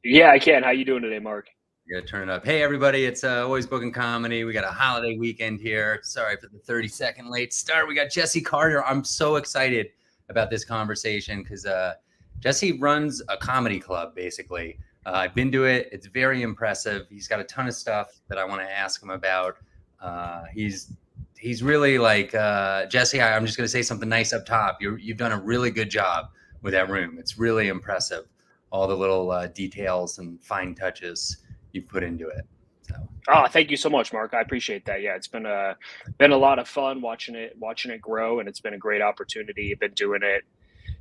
Yeah, I can. How you doing today, Mark? You gotta turn it up. Hey, everybody, it's Always Bookin Comedy. We got a holiday weekend here. Sorry for the 30-second late start. We got Jesse Carter. I'm so excited about this conversation because Jesse runs a comedy club, basically. I've been to it. It's very impressive. He's got a ton of stuff that I want to ask him about. He's really like, Jesse, I'm just going to say something nice up top. You've done a really good job with that room. It's really impressive. All the little details and fine touches you've put into it. So Oh, thank you so much, Mark. I appreciate that. Yeah, it's been a lot of fun watching it grow, and it's been a great opportunity. I've been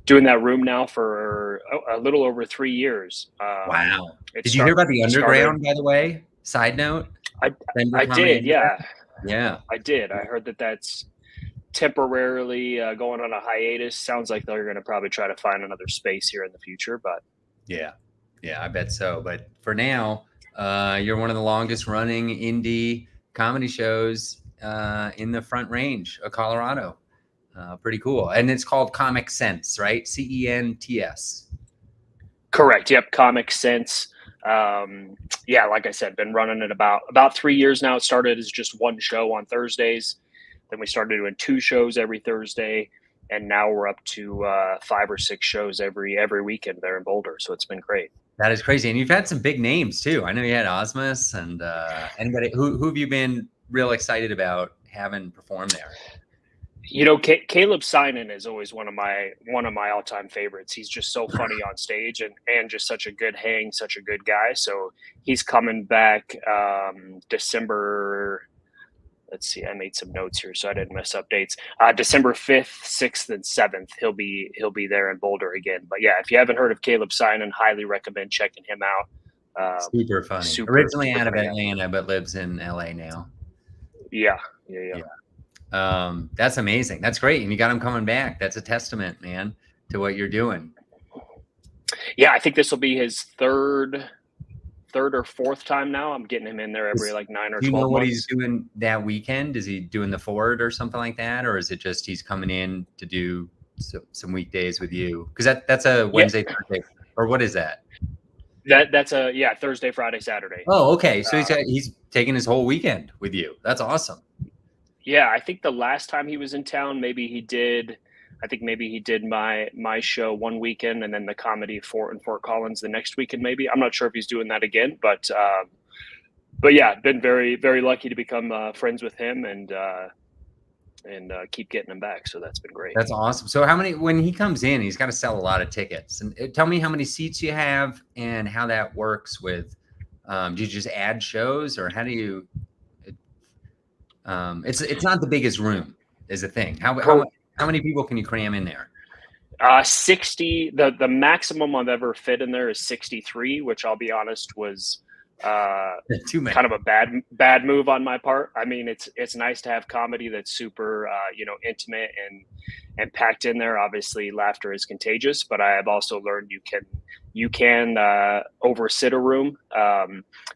doing that room now for a little over 3 years. wow. Did you hear about the It started. underground, by the way? Side note, I Denver I Comedy did. Underground. Yeah, Yeah. I did. I heard that that's temporarily going on a hiatus. Sounds like they're going to probably try to find another space here in the future, but Yeah. Yeah, I bet so. But for now, you're one of the longest running indie comedy shows in the Front Range of Colorado. Pretty cool. And it's called Comic Sense, right? CENTS. correct. Yep. Comic Sense. Yeah, like I said, been running it about 3 years now. It started as just one show on Thursdays. Then we started doing two shows every Thursday, and now we're up to 5 or 6 shows every weekend there in Boulder. So it's been great. That is crazy. And you've had some big names too. I know you had Osmus and anybody who have you been real excited about having perform there? Caleb Synan is always one of my all time favorites. He's just so funny on stage and just such a good hang, such a good guy. So he's coming back December. Let's see, I made some notes here so I didn't miss updates. December 5th, 6th, and 7th, he'll be there in Boulder again. But yeah, if you haven't heard of Caleb Synan, highly recommend checking him out. Super funny. Super Originally super out of funny guy. Atlanta, but lives in LA now. Yeah, yeah, yeah. Yeah. That's amazing. That's great. And you got him coming back. That's a testament, man, to what you're doing. Yeah, I think this will be his third or fourth time now. I'm getting him in there every like nine or Do you know 12 what he's months. doing that weekend? Is he doing the Ford or something like that? Or is it just he's coming in to do some weekdays with you? Because that's a Yeah, Wednesday, Thursday, or what is that? that's a yeah Thursday, Friday, Saturday. Oh, okay. So Uh, he's taking his whole weekend with you. That's awesome. yeah, I think the last time he was in town, maybe he did. I think maybe he did my show one weekend, and then the comedy Fort Collins the next weekend. Maybe I'm not sure if he's doing that again, but yeah, been very lucky to become friends with him and keep getting him back. So that's been great. That's awesome. So how many when he comes in, he's got to sell a lot of tickets. And tell me how many seats you have and how that works with do you just add shows or how do you it's not the biggest room is the thing. How many people can you cram in there? 60. The maximum I've ever fit in there is 63, which I'll be honest was Too many. kind of a bad move on my part. I mean, it's nice to have comedy that's super intimate and packed in there. Obviously, laughter is contagious, but I have also learned you can oversit a room.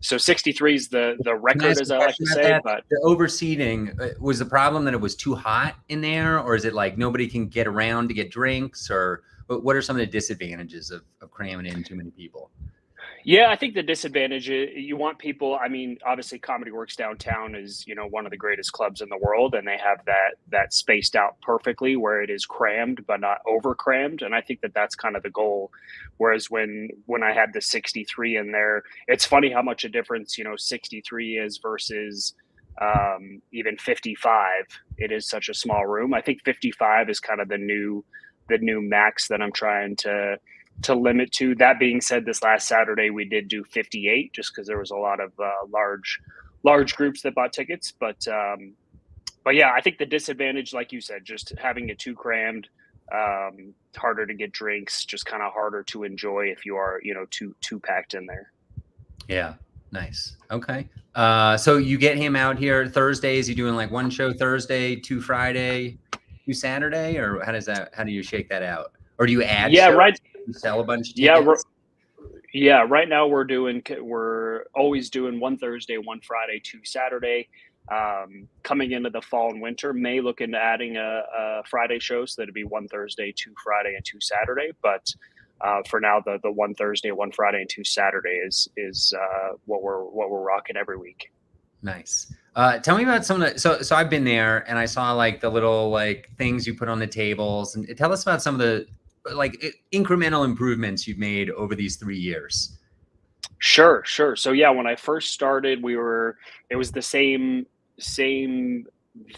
So 63 is the Can I record, ask as a I like question to about say. that? But The overseating was the problem that it was too hot in there, or is it like nobody can get around to get drinks, or what are some of the disadvantages of cramming in too many people? yeah, I think the disadvantage is you want people. I mean, obviously, Comedy Works downtown is one of the greatest clubs in the world, and they have that spaced out perfectly where it is crammed but not over crammed. And I think that's kind of the goal. Whereas when I had the 63 in there, it's funny how much a difference 63 is versus even 55. It is such a small room. I think 55 is kind of the new max that I'm trying to limit to. That being said, this last Saturday we did do 58 just because there was a lot of large groups that bought tickets. But yeah, I think the disadvantage, like you said, just having it too crammed, harder to get drinks, just kind of harder to enjoy if you are too packed in there. Yeah, nice. Okay. So you get him out here Thursdays. You doing like one show Thursday, two Friday, two Saturday, or how do you shake that out? Or do you add Yeah, shows? right. You sell a bunch of Yeah, tickets? yeah. Right now we're always doing one Thursday, one Friday, two Saturday. Coming into the fall and winter, may look into adding a Friday show, so that'd be one Thursday, two Friday, and two Saturday. But for now, the one Thursday, one Friday, and two Saturday is what we're rocking every week. Nice. Tell me about some of the, so I've been there and I saw like the little like things you put on the tables, and tell us about some of the like incremental improvements you've made over these 3 years. Sure, sure. So yeah, when I first started, it was the same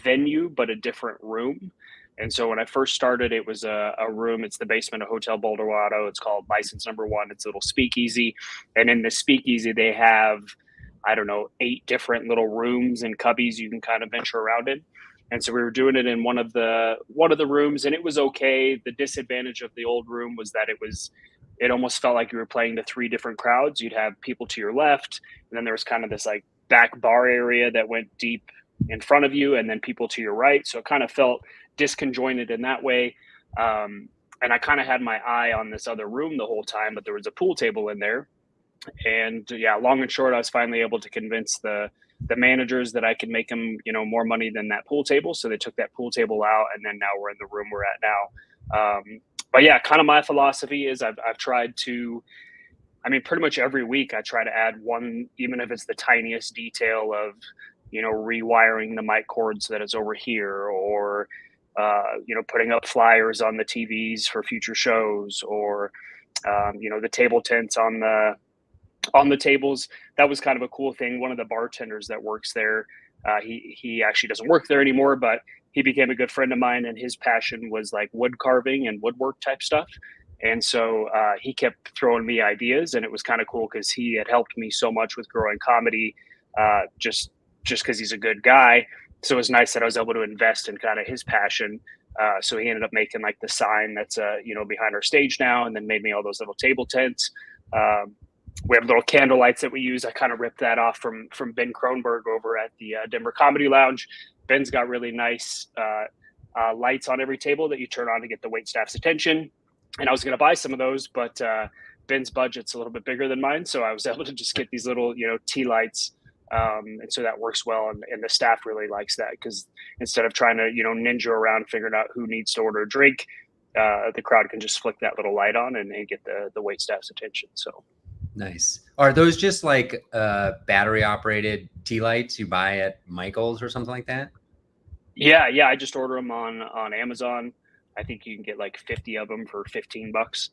venue but a different room. And so when I first started, it was a room. It's the basement of Hotel Boulder. It's called License Number One. It's a little speakeasy, and in the speakeasy they have, I don't know, 8 different little rooms and cubbies you can kind of venture around in. And so we were doing it in one of the rooms, and it was okay. The disadvantage of the old room was that it almost felt like you were playing to 3 different crowds. You'd have people to your left, and then there was kind of this like back bar area that went deep in front of you, and then people to your right. So it kind of felt disconjointed in that way. And I kind of had my eye on this other room the whole time, but there was a pool table in there. And yeah, long and short, I was finally able to convince the managers that I could make them, more money than that pool table. So they took that pool table out, and then now we're in the room we're at now. But yeah, kind of my philosophy is I've tried to, I mean, pretty much every week I try to add one, even if it's the tiniest detail of, rewiring the mic cord so that it's over here, or, putting up flyers on the TVs for future shows, or, the table tents on the tables. That was kind of a cool thing. One of the bartenders that works there, he actually doesn't work there anymore, but he became a good friend of mine, and his passion was like wood carving and woodwork type stuff. And so he kept throwing me ideas, and it was kind of cool because he had helped me so much with growing comedy, just because he's a good guy. So it was nice that I was able to invest in kind of his passion. So he ended up making like the sign that's behind our stage now, and then made me all those little table tents. We have little candle lights that we use. I kind of ripped that off from Ben Kronberg over at the Denver Comedy Lounge. Ben's got really nice lights on every table that you turn on to get the wait staff's attention. And I was going to buy some of those, but Ben's budget's a little bit bigger than mine, so I was able to just get these little tea lights. And so that works well, and the staff really likes that, because instead of trying to ninja around figuring out who needs to order a drink, the crowd can just flick that little light on and get the wait staff's attention. So. Nice. Are those just like battery operated tea lights you buy at Michael's or something like that? Yeah. I just order them on Amazon. I think you can get like 50 of them for $15.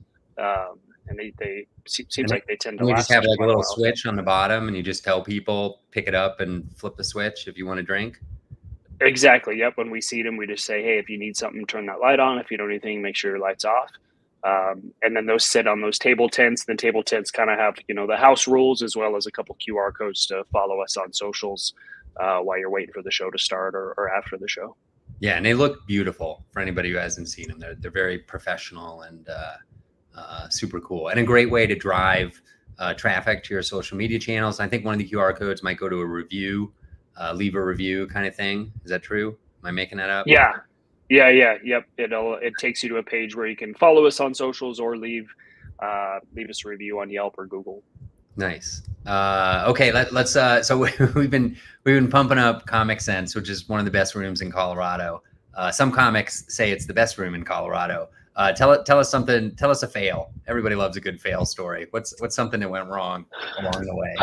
And they seems like they tend to you last. Just have like a little switch on the bottom, and you just tell people pick it up and flip the switch if you want to drink. Exactly. Yep. When we seat them, we just say, hey, if you need something, turn that light on. If you don't need anything, make sure your light's off. And then those sit on those table tents. The table tents kind of have, the house rules, as well as a couple QR codes to follow us on socials while you're waiting for the show to start or after the show. Yeah, and they look beautiful for anybody who hasn't seen them. They're very professional and super cool, and a great way to drive traffic to your social media channels. I think one of the QR codes might go to a review, leave a review kind of thing. Is that true? Am I making that up? Yeah. Yep. It takes you to a page where you can follow us on socials or leave us a review on Yelp or Google. Nice. Okay, let's. So we've been pumping up Comic Sense, which is one of the best rooms in Colorado. Some comics say it's the best room in Colorado. Tell us something. Tell us a fail. Everybody loves a good fail story. What's something that went wrong along the way?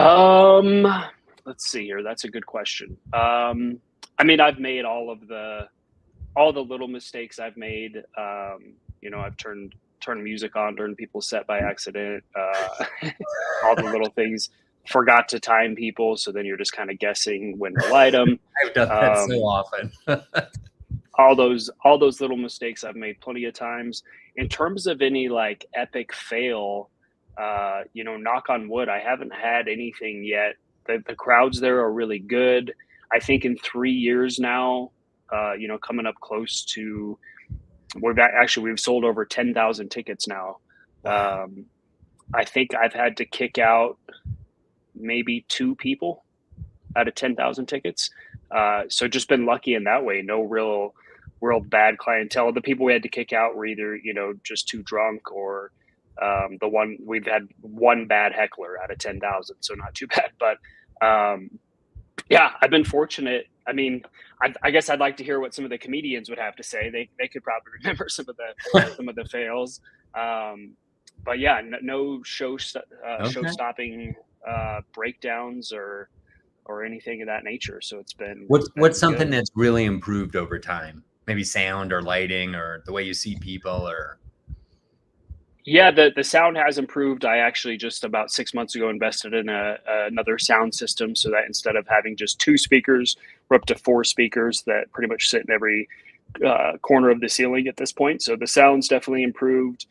Let's see here. That's a good question. I mean, I've made all the little mistakes I've made. I've turned music on during people's set by accident. All the little things. Forgot to time people, so then you're just kind of guessing when to light them. I've done that so often. all those little mistakes I've made plenty of times. In terms of any like epic fail, knock on wood, I haven't had anything yet. The crowds there are really good. I think in 3 years now, coming up close to, we've sold over 10,000 tickets now. Wow. I think I've had to kick out maybe 2 people out of 10,000 tickets. So just been lucky in that way. No real bad clientele. The people we had to kick out were either, just too drunk, or we've had one bad heckler out of 10,000. So not too bad, but yeah, I've been fortunate. I mean, I guess I'd like to hear what some of the comedians would have to say. They could probably remember some of the fails. but yeah, no show Okay. stopping breakdowns or anything of that nature. So What's it's what's been something good. that's really improved over time? Maybe sound or lighting or the way you see people or Yeah, the sound has improved. I actually just about 6 months ago invested in another sound system so that instead of having just two speakers, we're up to four speakers that pretty much sit in every corner of the ceiling at this point. So the sound's definitely improved.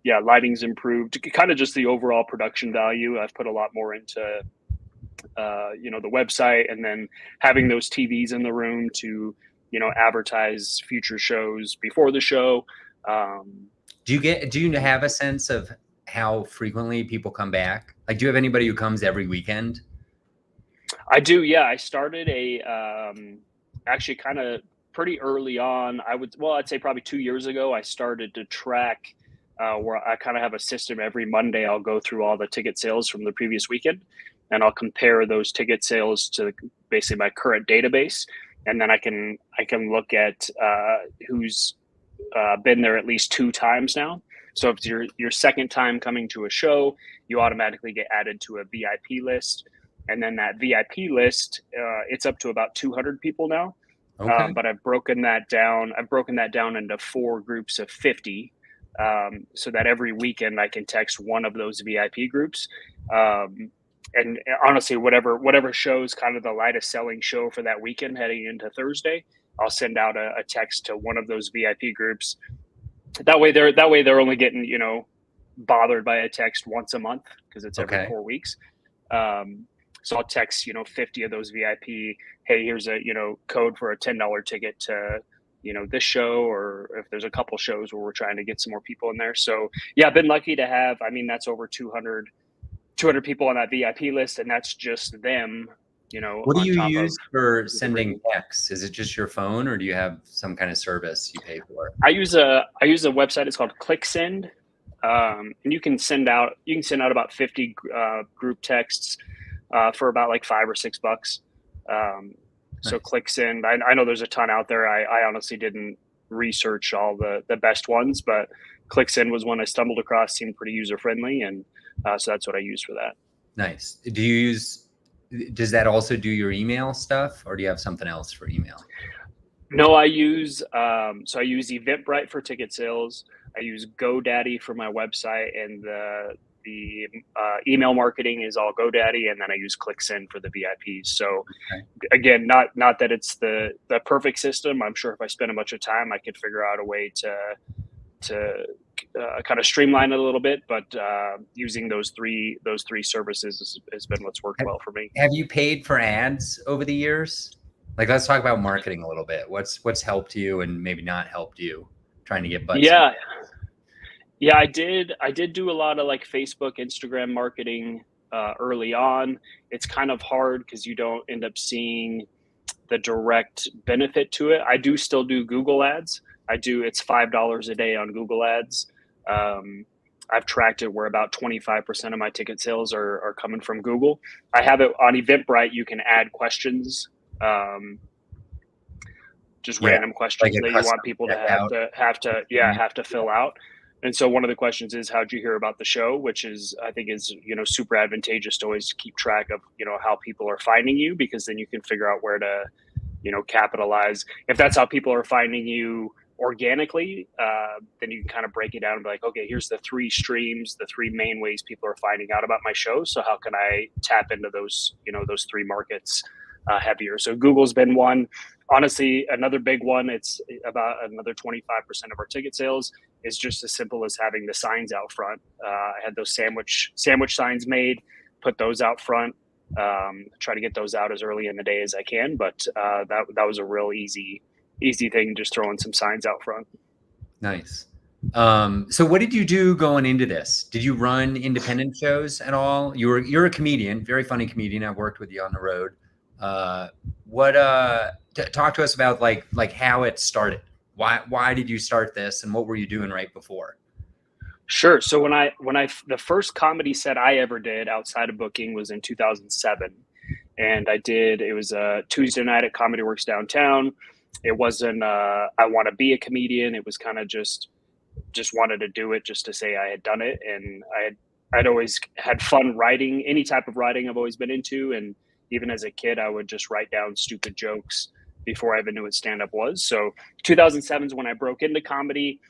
Yeah, lighting's improved. Kind of just the overall production value. I've put a lot more into the website, and then having those TVs in the room to advertise future shows before the show. Um, do you have a sense of how frequently people come back? Like, do you have anybody who comes every weekend? I do, yeah. I started actually kind of pretty early on. I'd say probably 2 years ago, I started to track where I kind of have a system. Every Monday, I'll go through all the ticket sales from the previous weekend, and I'll compare those ticket sales to basically my current database, and then I can look at who's been there at least two times now. So if it's your second time coming to a show, you automatically get added to a VIP list, and then that VIP list, it's up to about 200 people now. Okay. But I've broken that down. I've broken that down into four groups of 50, so that every weekend I can text one of those VIP groups. And honestly, whatever shows kind of the lightest selling show for that weekend heading into Thursday, I'll send out a text to one of those VIP groups. That way they're only getting bothered by a text once a month because it's every Okay. 4 weeks. Um, so I'll text 50 of those VIP. Hey, here's a code for a $10 ticket to this show, or if there's a couple shows where we're trying to get some more people in there. So yeah, I've been lucky to have. I mean, that's over 200 people on that VIP list, and that's just them. What do On you top of use for the sending premium. texts? Is it just your phone or do you have some kind of service you pay for? I use a website. It's called ClickSend, and you can send out about 50 group texts for about like $5 or $6. Um, so Nice. ClickSend. I know there's a ton out there. I honestly didn't research all the best ones, but ClickSend was one I stumbled across. Seemed pretty user friendly, and so that's what I use for that. Nice. Does that also do your email stuff or do you have something else for email? No, I use Eventbrite for ticket sales. I use GoDaddy for my website, and the email marketing is all GoDaddy, and then I use ClickSend for the VIPs. So Okay. again, not that it's the perfect system. I'm sure if I spend a bunch of time, I could figure out a way to kind of streamline it a little bit. But using those three services has been what's worked Have, well for me. have you paid for ads over the years? Like, let's talk about marketing a little bit. What's helped you and maybe not helped you trying to get butts in? Yeah, yeah, I did do a lot of like Facebook, Instagram marketing early on. It's kind of hard because you don't end up seeing the direct benefit to it. I do still do Google ads. It's $5 a day on Google ads. Um, I've tracked it where about 25% of my ticket sales are coming from Google. I have it on Eventbrite. You can add questions, um, just Yeah, random like questions a that you want custom people to have checkout. to have to yeah have to fill out. And so one of the questions is, how'd you hear about the show, which is, I think, is super advantageous to always keep track of how people are finding you, because then you can figure out where to capitalize. If that's how people are finding you organically, then you can kind of break it down and be like, okay, here's the three streams, the three main ways people are finding out about my show. So how can I tap into those three markets heavier? So Google's been one. Honestly, another big one. It's about another 25% of our ticket sales is just as simple as having the signs out front. I had those sandwich signs made, put those out front. Try to get those out as early in the day as I can, but that was a real easy thing, just throwing some signs out front. Nice. So what did you do going into this? Did you run independent shows at all? You're a comedian, very funny comedian. I've worked with you on the road. Talk to us about like how it started. Why did you start this and what were you doing right before? Sure. So when I the first comedy set I ever did outside of booking was in 2007, and it was a Tuesday night at Comedy Works downtown. It wasn't I want to be a comedian. It was kind of just just wanted to do it just to say I had done it. And I'd always had fun writing. Any type of writing I've always been into. And even as a kid, I would just write down stupid jokes before I even knew what stand-up was. So 2007 is when I broke into comedy,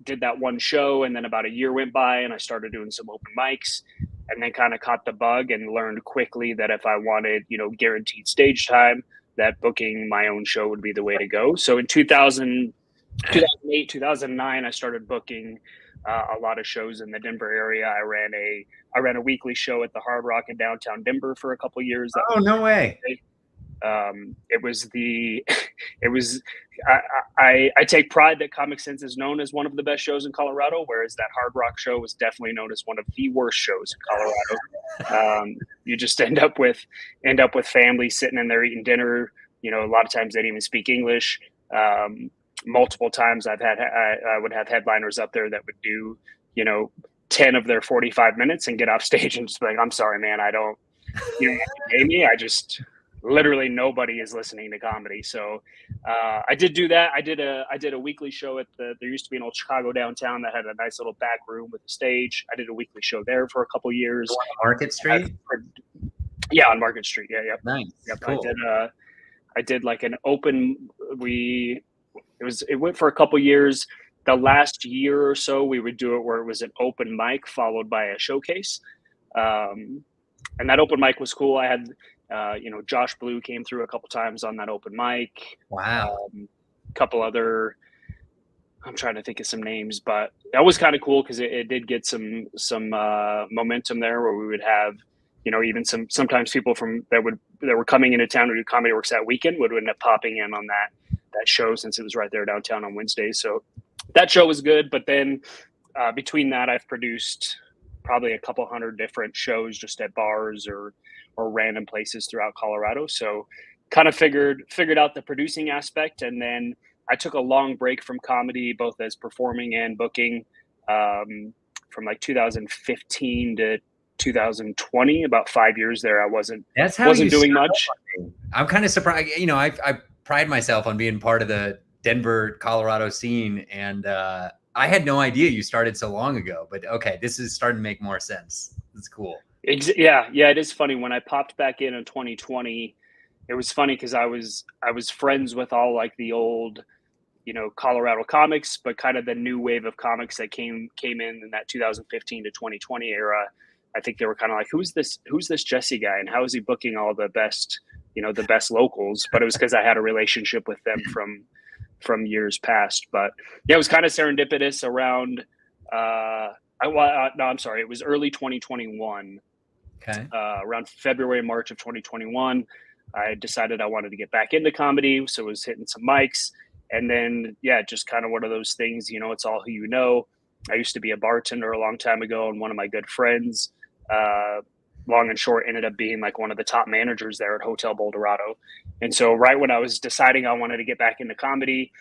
did that one show, and then about a year went by and I started doing some open mics, and then kind of caught the bug and learned quickly that if I wanted, guaranteed stage time, that booking my own show would be the way to go. So in 2008, 2009, I started booking a lot of shows in the Denver area. I ran a weekly show at the Hard Rock in downtown Denver for a couple of years. Oh, no way. I take pride that Comic Sense is known as one of the best shows in Colorado, whereas that Hard Rock show was definitely known as one of the worst shows in Colorado. You just end up with families sitting in there eating dinner. A lot of times they didn't even speak English. Multiple times I would have headliners up there that would do 10 of their 45 minutes and get off stage and just be like, I'm sorry, man, I don't, you have to pay me. I just literally nobody is listening to comedy. So I did do that. I did a weekly show at there used to be an old Chicago downtown that had a nice little back room with a stage. I did a weekly show there for a couple years. On Market Street? Yeah, on Market Street. Yeah. Nice. Yep. Cool. I did like an open, it went for a couple years. The last year or so, we would do it where it was an open mic followed by a showcase. And that open mic was cool. I had, Josh Blue came through a couple times on that open mic. Wow. A couple other, I'm trying to think of some names, but that was kind of cool because it did get some momentum there where we would have, even sometimes people that were coming into town to do Comedy Works that weekend would end up popping in on that show since it was right there downtown on Wednesdays. So that show was good. But then between that, I've produced probably a couple hundred different shows just at bars or random places throughout Colorado. So kind of figured out the producing aspect. And then I took a long break from comedy, both as performing and booking, from like 2015 to 2020, about 5 years there. I wasn't doing much. I'm kind of surprised. I pride myself on being part of the Denver, Colorado scene. And I had no idea you started so long ago, but okay, this is starting to make more sense. It's cool. Yeah. It is funny. When I popped back in 2020, it was funny because I was friends with all like the old, Colorado comics, but kind of the new wave of comics that came in that 2015 to 2020 era. I think they were kind of like, who's this Jesse guy, and how is he booking all the best locals? But it was because I had a relationship with them from years past. But yeah, it was kind of serendipitous around. It was early 2021. Okay. Around February, March of 2021, I decided I wanted to get back into comedy, so I was hitting some mics, and then just kind of one of those things. It's all who you know. I used to be a bartender a long time ago, and one of my good friends, long and short, ended up being like one of the top managers there at Hotel Boulder. And so right when I was deciding I wanted to get back into comedy,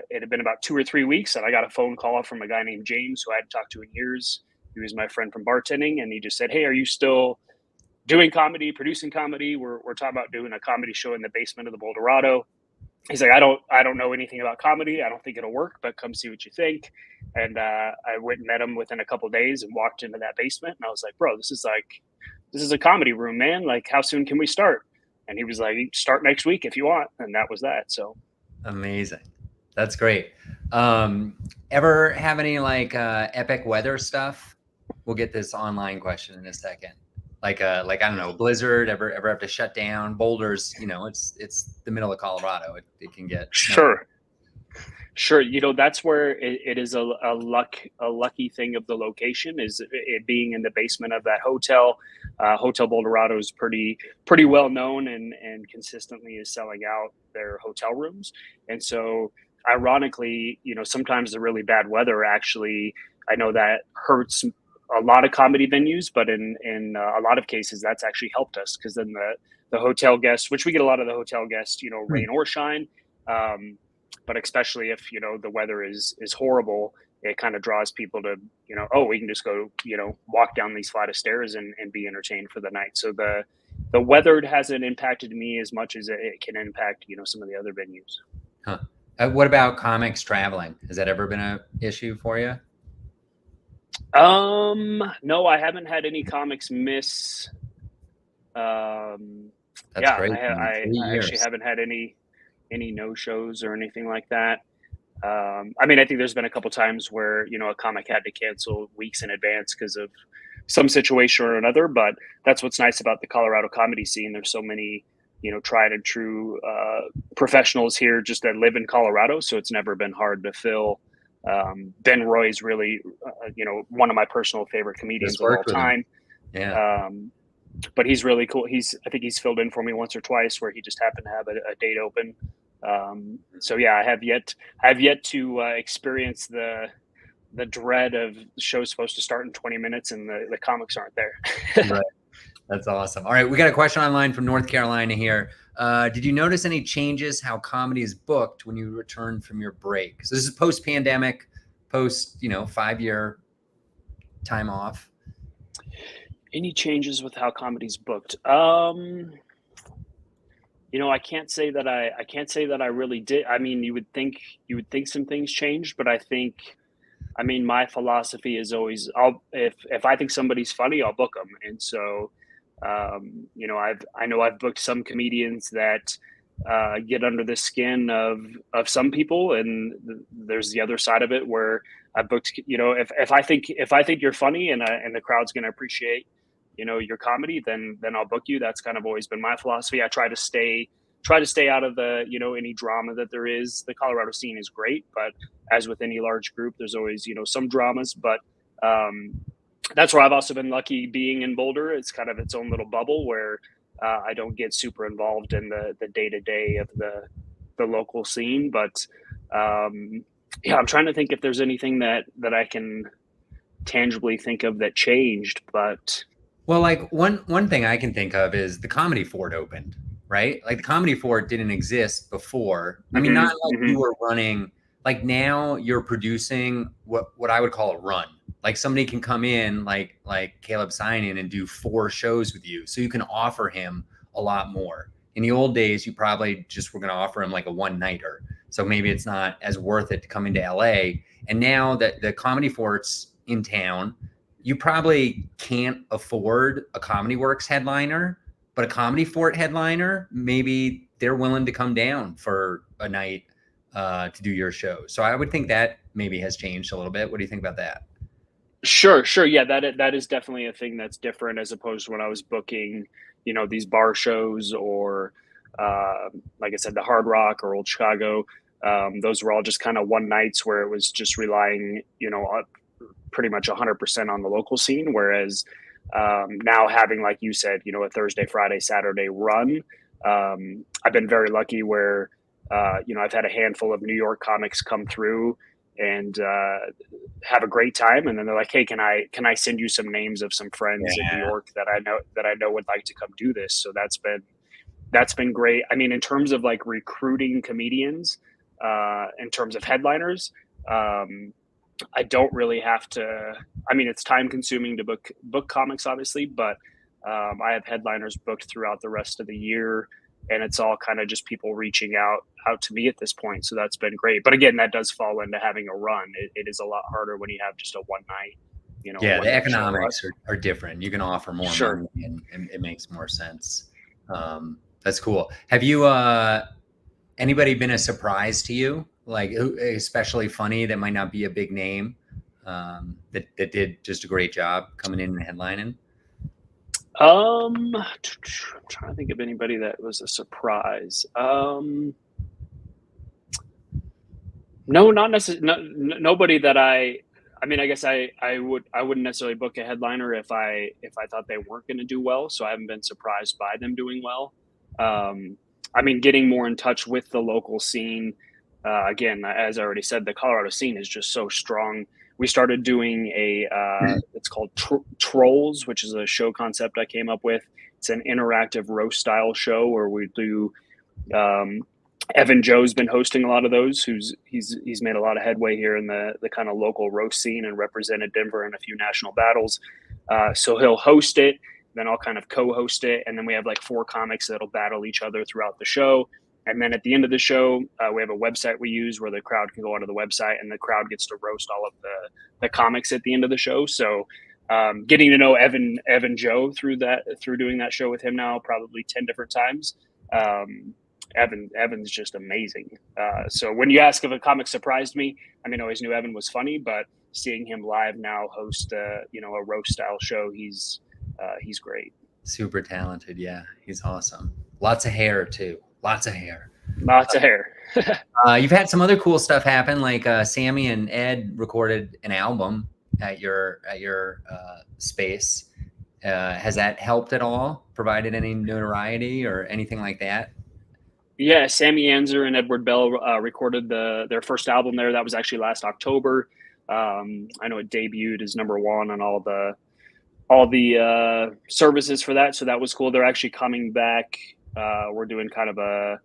it had been about 2 or 3 weeks, and I got a phone call from a guy named James who I hadn't talked to in years. He was my friend from bartending, and he just said, "Hey, are you still doing comedy, producing comedy? We're talking about doing a comedy show in the basement of the Boulder." He's like, I don't know anything about comedy. I don't think it'll work, but come see what you think. And I went and met him within a couple of days and walked into that basement. And I was like, bro, this is a comedy room, man. Like, how soon can we start? And he was like, start next week if you want. And that was that. So amazing. That's great. Ever have any like epic weather stuff? We'll get this online question in a second. Like I don't know, blizzard, ever have to shut down? Boulder's, it's the middle of Colorado. It can get sure. That's where it is a lucky thing of the location, is it being in the basement of that hotel. Hotel Boulder is pretty well known and consistently is selling out their hotel rooms. And so ironically, sometimes the really bad weather actually, I know that hurts a lot of comedy venues, but in a lot of cases that's actually helped us, because then the hotel guests, which we get a lot of the hotel guests, rain or shine, but especially if the weather is horrible, it kind of draws people to we can just go walk down these flight of stairs and be entertained for the night. So the weather hasn't impacted me as much as it can impact some of the other venues. Huh. What about comics traveling? Has that ever been an issue for you? No, I haven't had any comics miss. Um, That's yeah, great, man. Three I actually years. haven't had any no shows or anything like that. I mean, I think there's been a couple times where a comic had to cancel weeks in advance because of some situation or another. But that's what's nice about the Colorado comedy scene. There's so many tried and true professionals here just that live in Colorado, so it's never been hard to fill. Ben Roy's really one of my personal favorite Just comedians of all worked with him. time. Yeah. Um, but he's really cool. I think he's filled in for me once or twice where he just happened to have a date open. So yeah, I have yet to experience the dread of the show's supposed to start in 20 minutes and the comics aren't there. Right. That's awesome. All right, we got a question online from North Carolina here. Did you notice any changes how comedy is booked when you return from your break? So this is post-pandemic, post 5-year time off. Any changes with how comedy's booked? I can't say that I can't say that I really did. I mean, you would think some things changed, but I mean, my philosophy is always if I think somebody's funny, I'll book them. And so, I know I've booked some comedians that get under the skin of some people, and there's the other side of it where I booked. If I think you're funny and the crowd's going to appreciate your comedy, then I'll book you. That's kind of always been my philosophy. I try to stay out of the any drama that there is. The Colorado scene is great, but as with any large group, there's always some dramas. But that's where I've also been lucky being in Boulder. It's kind of its own little bubble where I don't get super involved in the day to day of the local scene. But yeah, I'm trying to think if there's anything that I can tangibly think of that changed. But Well, like one thing I can think of is the Comedy Fort opened, right? Like the Comedy Fort didn't exist before. I mean, not like you were running. Like now you're producing what I would call a run. Like somebody can come in, like Caleb Signin, and do 4 shows with you, so you can offer him a lot more. In the old days, you probably just were going to offer him like a one nighter, so maybe it's not as worth it to come into LA. And now that the Comedy Fort's in town, you probably can't afford a Comedy Works headliner, but a Comedy Fort headliner, maybe they're willing to come down for a night to do your show. So I would think that maybe has changed a little bit. What do you think about that? sure, yeah, that is definitely a thing that's different as opposed to when I was booking, these bar shows or, like I said, the Hard Rock or Old Chicago. Those were all just kind of one nights where it was just relying, pretty much 100% on the local scene. Whereas now having, like you said, a Thursday, Friday, Saturday run, I've been very lucky where, I've had a handful of New York comics come through and have a great time, and then they're like, "Hey, can I send you some names of some friends in New Yeah. York that I know would like to come do this?" So that's been great. I mean, in terms of like recruiting comedians, in terms of headliners, um, I don't really have to. I mean, it's time consuming to book comics, obviously, but I have headliners booked throughout the rest of the year, and it's all kind of just people reaching out to me at this point. So that's been great. But again, that does fall into having a run. It is a lot harder when you have just a one night, a Yeah, one the night show. economics are different. You can offer more Sure. money and it makes more sense. That's cool. Have you anybody been a surprise to you? Like especially funny that might not be a big name, that did just a great job coming in and headlining? I'm trying to think of anybody that was a surprise. No, not necessarily. Nobody that I mean, I guess I wouldn't necessarily book a headliner if I thought they weren't going to do well. So I haven't been surprised by them doing well. I mean, getting more in touch with the local scene. Again, as I already said, the Colorado scene is just so strong. We started doing it's called Trolls, which is a show concept I came up with. It's an interactive roast style show where we do um, Evan Joe's been hosting a lot of those. He's made a lot of headway here in the kind of local roast scene and represented Denver in a few national battles. So he'll host it, then I'll kind of co-host it, and then we have like 4 comics that'll battle each other throughout the show. And then at the end of the show, we have a website we use where the crowd can go onto the website, and the crowd gets to roast all of the comics at the end of the show. So getting to know Evan Joe through doing that show with him now probably 10 different times. Evan's just amazing. So when you ask if a comic surprised me, I mean, I always knew Evan was funny, but seeing him live now host a roast style show, he's great. Super talented. Yeah, he's awesome. Lots of hair too. Lots of hair. You've had some other cool stuff happen, like Sammy and Ed recorded an album at your space. Has that helped at all? Provided any notoriety or anything like that? Yeah, Sammy Anzer and Edward Bell recorded their first album there. That was actually last October. I know it debuted as #1 on all the services for that, so that was cool. They're actually coming back. We're doing kind of a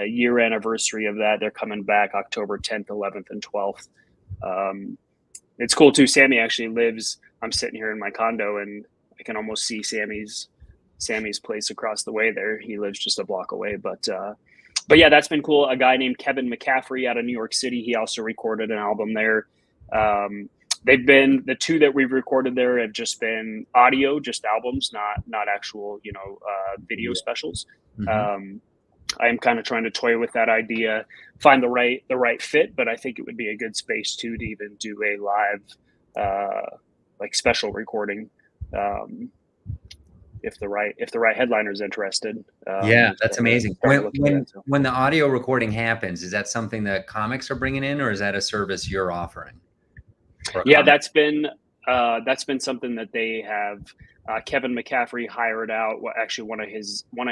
year anniversary of that. They're coming back October 10th, 11th, and 12th. It's cool too. Sammy actually lives. I'm sitting here in my condo, and I can almost see Sammy's place across the way there. He lives just a block away, but yeah, that's been cool. A guy named Kevin McCaffrey out of New York City, he also recorded an album there. They've been, the two that we've recorded there have just been audio, just albums, not actual, video specials. Mm-hmm. I'm kind of trying to toy with that idea, find the right fit, but I think it would be a good space too to even do a live like special recording. If the right headliner is interested. Yeah, that's amazing. When the audio recording happens, is that something that comics are bringing in, or is that a service you're offering? Yeah, that's been something that they have. Kevin McCaffrey hired out actually one of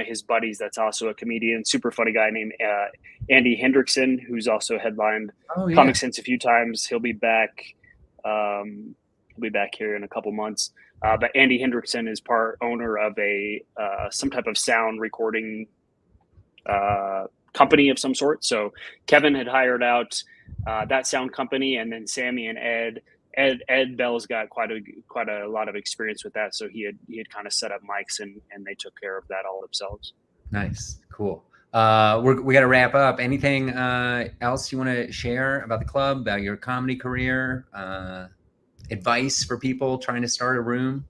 his buddies that's also a comedian, super funny guy named Andy Hendrickson, who's also headlined Comic Sense a few times. He'll be back. He'll be back here in a couple months. But Andy Hendrickson is part owner of some type of sound recording company of some sort. So Kevin had hired out that sound company, and then Sammy and Ed Bell's got quite a lot of experience with that. So he had kind of set up mics, and they took care of that all themselves. Nice, cool. We got to wrap up. Anything else you want to share about the club, about your comedy career? Advice for people trying to start a room?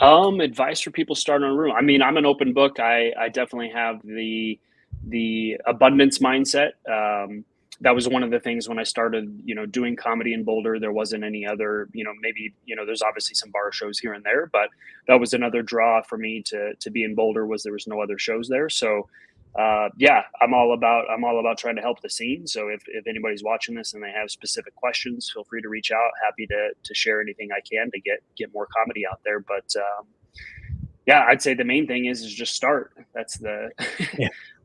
Advice for people starting a room. I mean, I'm an open book. I definitely have the abundance mindset. That was one of the things when I started, doing comedy in Boulder. There wasn't any other, maybe, there's obviously some bar shows here and there, but that was another draw for me to be in Boulder, was there was no other shows there. So yeah, I'm all about trying to help the scene. So if anybody's watching this and they have specific questions, feel free to reach out. Happy to share anything I can to get more comedy out there. But yeah, I'd say the main thing is just start. That's yeah.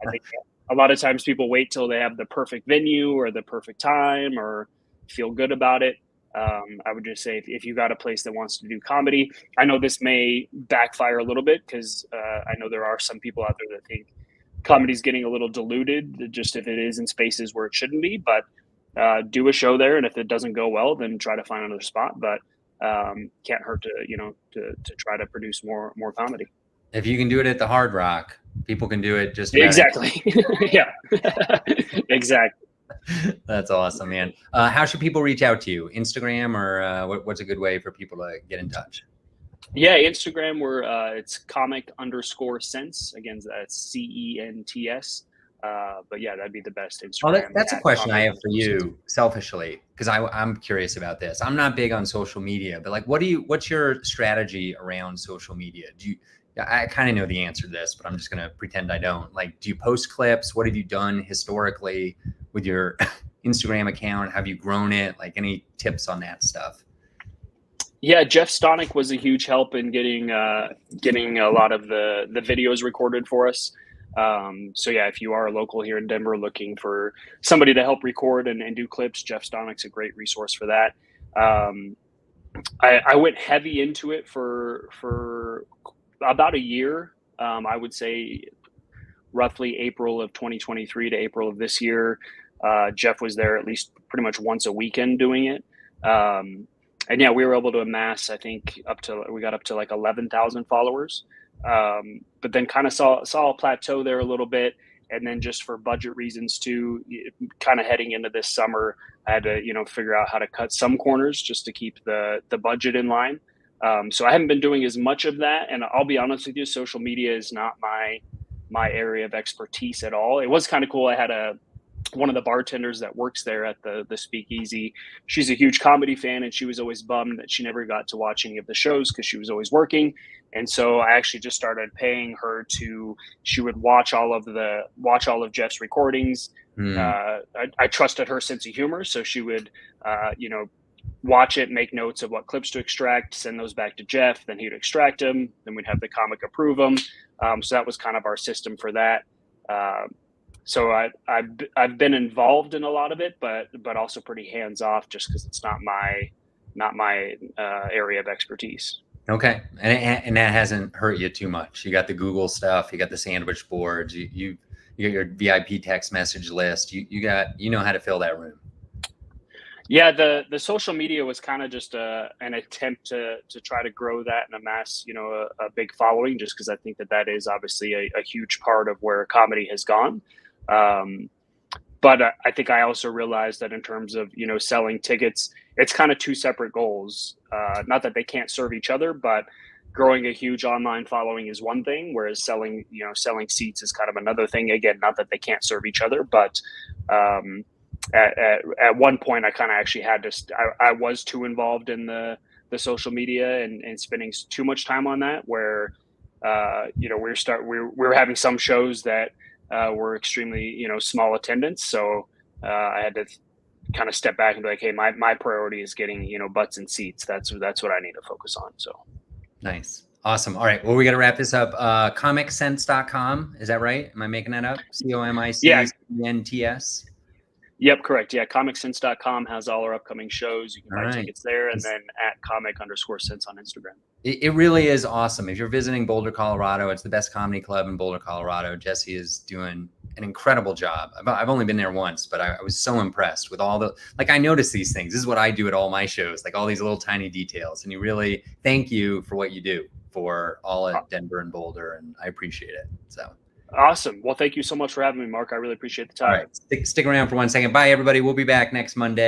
I think a lot of times people wait till they have the perfect venue or the perfect time or feel good about it. I would just say if you got a place that wants to do comedy, I know this may backfire a little bit because I know there are some people out there that think comedy's getting a little diluted just if it is in spaces where it shouldn't be, but do a show there, and if it doesn't go well, then try to find another spot. But can't hurt to try to produce more comedy. If you can do it at the Hard Rock, people can do it just exactly. Yeah. Exactly. That's awesome, man. How should people reach out to you? Instagram, or what's a good way for people to get in touch? Yeah, Instagram, it's comic_sense. Again, that's CENTS. But yeah, that'd be the best Instagram. Oh, that's a question I have for you selfishly, because I'm curious about this. I'm not big on social media, but like, what's your strategy around social media? I kind of know the answer to this, but I'm just going to pretend I don't. Like, do you post clips? What have you done historically with your Instagram account? Have you grown it? Like, any tips on that stuff? Yeah, Jeff Stonick was a huge help in getting a lot of the videos recorded for us. So yeah, if you are local here in Denver looking for somebody to help record and do clips, Jeff Stonick's a great resource for that. I went heavy into it for about a year. I would say roughly April of 2023 to April of this year. Jeff was there at least pretty much once a weekend doing it. And yeah, we were able to amass, I think, we got up to like 11,000 followers. But then kind of saw a plateau there a little bit. And then just for budget reasons too, kind of heading into this summer, I had to, figure out how to cut some corners just to keep the budget in line. So I haven't been doing as much of that. And I'll be honest with you, social media is not my area of expertise at all. It was kind of cool. I had one of the bartenders that works there at the speakeasy. She's a huge comedy fan, and she was always bummed that she never got to watch any of the shows because she was always working. And so I actually just started paying her she would watch all of Jeff's recordings. I trusted her sense of humor, so she would watch it, make notes of what clips to extract, send those back to Jeff, then he'd extract them, then we'd have the comic approve them. So that was kind of our system for that. So I've been involved in a lot of it, but also pretty hands off, just because it's not my area of expertise. Okay, and that hasn't hurt you too much. You got the Google stuff, you got the sandwich boards, you got your VIP text message list. You know how to fill that room. Yeah, the social media was kind of just an attempt to try to grow that and amass, a big following, just because I think that is obviously a huge part of where comedy has gone. But I think I also realized that in terms of, selling tickets, it's kind of two separate goals. Not that they can't serve each other, but growing a huge online following is one thing, whereas selling seats is kind of another thing. Again, not that they can't serve each other, but at one point I kind of actually had to, I was too involved in the social media and spending too much time on that, where, we were having some shows that were extremely, small attendance. So I had to kind of step back and be like, hey, my priority is getting, butts and seats. That's what I need to focus on. So nice. Awesome. All right. Well, we got to wrap this up. Comicsense.com. Is that right? Am I making that up? COMICENTS. Yep, correct. Yeah, comicsense.com has all our upcoming shows. You can buy tickets there, and then at @comic_sense on Instagram. It really is awesome. If you're visiting Boulder, Colorado, it's the best comedy club in Boulder, Colorado. Jesse is doing an incredible job. I've only been there once, but I was so impressed with all I noticed these things. This is what I do at all my shows, like all these little tiny details. And thank you for what you do for all at Denver and Boulder, and I appreciate it. So. Awesome. Well, thank you so much for having me, Mark. I really appreciate the time. All right. Stick around for 1 second. Bye, everybody. We'll be back next Monday.